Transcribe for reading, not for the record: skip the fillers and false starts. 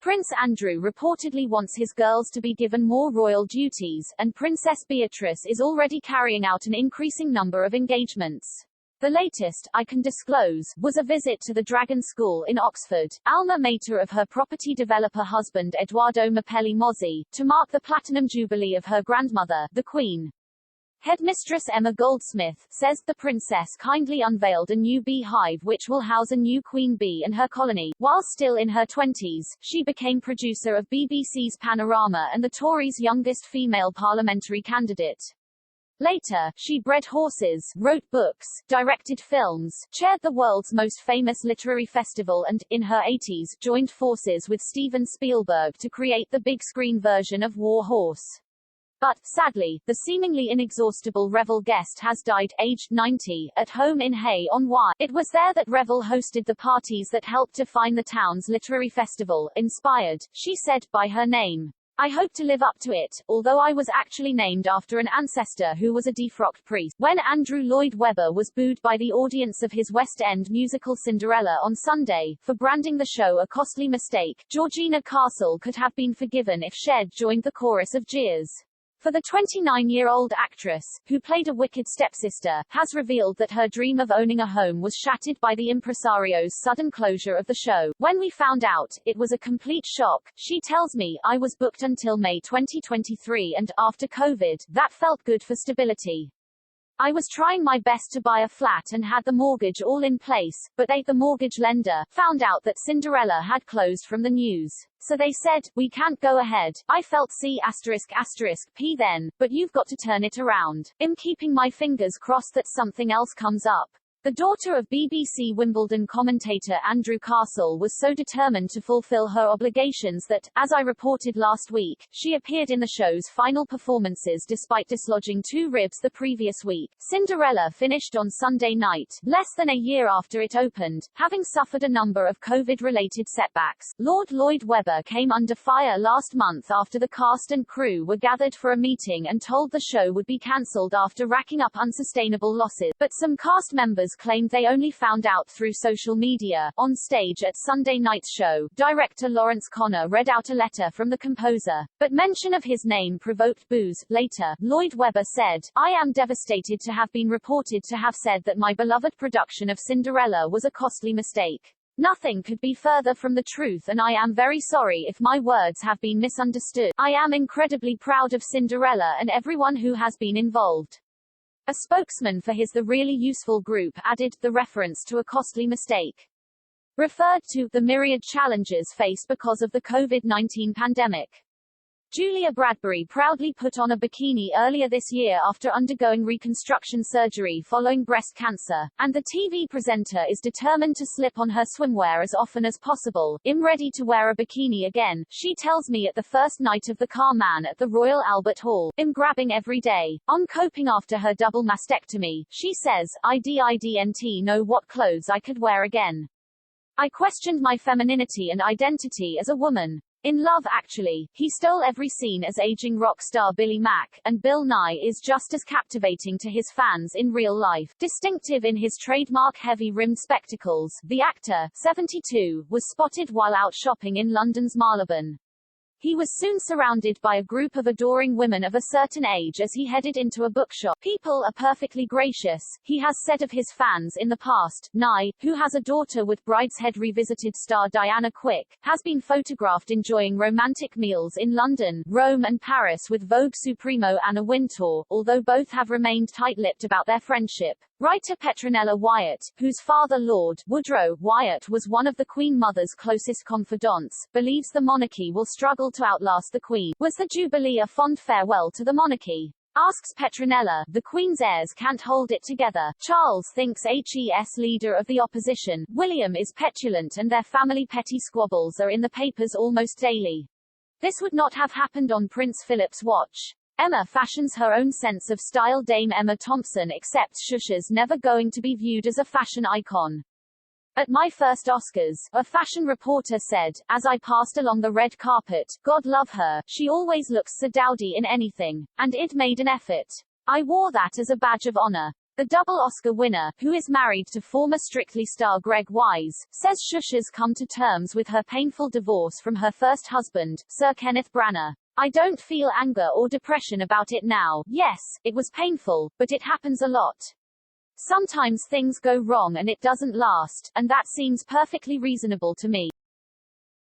Prince Andrew reportedly wants his girls to be given more royal duties, and Princess Beatrice is already carrying out an increasing number of engagements. The latest, I can disclose, was a visit to the Dragon School in Oxford, alma mater of her property developer husband Edoardo Mapelli Mozzi, to mark the platinum jubilee of her grandmother, the Queen. Headmistress Emma Goldsmith says the princess kindly unveiled a new beehive which will house a new queen bee and her colony. While still in her 20s, she became producer of BBC's Panorama and the Tories' youngest female parliamentary candidate. Later, she bred horses, wrote books, directed films, chaired the world's most famous literary festival and, in her 80s, joined forces with Steven Spielberg to create the big-screen version of War Horse. But, sadly, the seemingly inexhaustible Revel guest has died, aged 90, at home in Hay-on-Wye. It was there that Revel hosted the parties that helped define the town's literary festival, inspired, she said, by her name. I hope to live up to it, although I was actually named after an ancestor who was a defrocked priest. When Andrew Lloyd Webber was booed by the audience of his West End musical Cinderella on Sunday, for branding the show a costly mistake, Georgina Castle could have been forgiven if she'd joined the chorus of jeers. For the 29-year-old actress, who played a wicked stepsister, has revealed that her dream of owning a home was shattered by the impresario's sudden closure of the show. When we found out, it was a complete shock. She tells me, I was booked until May 2023 and, after COVID, that felt good for stability. I was trying my best to buy a flat and had the mortgage all in place, but they, the mortgage lender, found out that Cinderella had closed from the news. So they said, we can't go ahead. I felt C***P then, but you've got to turn it around. I'm keeping my fingers crossed that something else comes up. The daughter of BBC Wimbledon commentator Andrew Castle was so determined to fulfill her obligations that, as I reported last week, she appeared in the show's final performances despite dislodging 2 ribs the previous week. Cinderella finished on Sunday night, less than a year after it opened, having suffered a number of COVID-related setbacks. Lord Lloyd Webber came under fire last month after the cast and crew were gathered for a meeting and told the show would be cancelled after racking up unsustainable losses, but some cast members claimed they only found out through social media. On stage at Sunday night's show, director Lawrence Connor read out a letter from the composer, but mention of his name provoked boos. Later, Lloyd Webber said, I am devastated to have been reported to have said that my beloved production of Cinderella was a costly mistake. Nothing could be further from the truth and I am very sorry if my words have been misunderstood. I am incredibly proud of Cinderella and everyone who has been involved. A spokesman for his The Really Useful group added, the reference to a costly mistake referred to the myriad challenges faced because of the COVID-19 pandemic. Julia Bradbury proudly put on a bikini earlier this year after undergoing reconstruction surgery following breast cancer, and the TV presenter is determined to slip on her swimwear as often as possible. I'm ready to wear a bikini again, she tells me at the first night of the Car Man at the Royal Albert Hall. I'm grabbing every day. On coping after her double mastectomy, she says, I didn't know what clothes I could wear again. I questioned my femininity and identity as a woman. In Love Actually, he stole every scene as aging rock star Billy Mack, and Bill Nye is just as captivating to his fans in real life. Distinctive in his trademark heavy-rimmed spectacles, the actor, 72, was spotted while out shopping in London's Marylebone. He was soon surrounded by a group of adoring women of a certain age as he headed into a bookshop. People are perfectly gracious, he has said of his fans in the past. Nye, who has a daughter with Brideshead Revisited star Diana Quick, has been photographed enjoying romantic meals in London, Rome and Paris with Vogue Supremo Anna Wintour, although both have remained tight-lipped about their friendship. Writer Petronella Wyatt, whose father Lord Woodrow Wyatt was one of the Queen Mother's closest confidants, believes the monarchy will struggle to outlast the Queen. Was the Jubilee a fond farewell to the monarchy? Asks Petronella, the Queen's heirs can't hold it together. Charles thinks HES leader of the opposition, William is petulant and their family petty squabbles are in the papers almost daily. This would not have happened on Prince Philip's watch. Emma fashions her own sense of style. Dame Emma Thompson accepts Shusha's never going to be viewed as a fashion icon. At my first Oscars, a fashion reporter said, as I passed along the red carpet, God love her, she always looks so dowdy in anything, and I'd made an effort. I wore that as a badge of honor. The double Oscar winner, who is married to former Strictly star Greg Wise, says Shusha's come to terms with her painful divorce from her first husband, Sir Kenneth Branagh. I don't feel anger or depression about it now. Yes, it was painful, but it happens a lot. Sometimes things go wrong and it doesn't last, and that seems perfectly reasonable to me.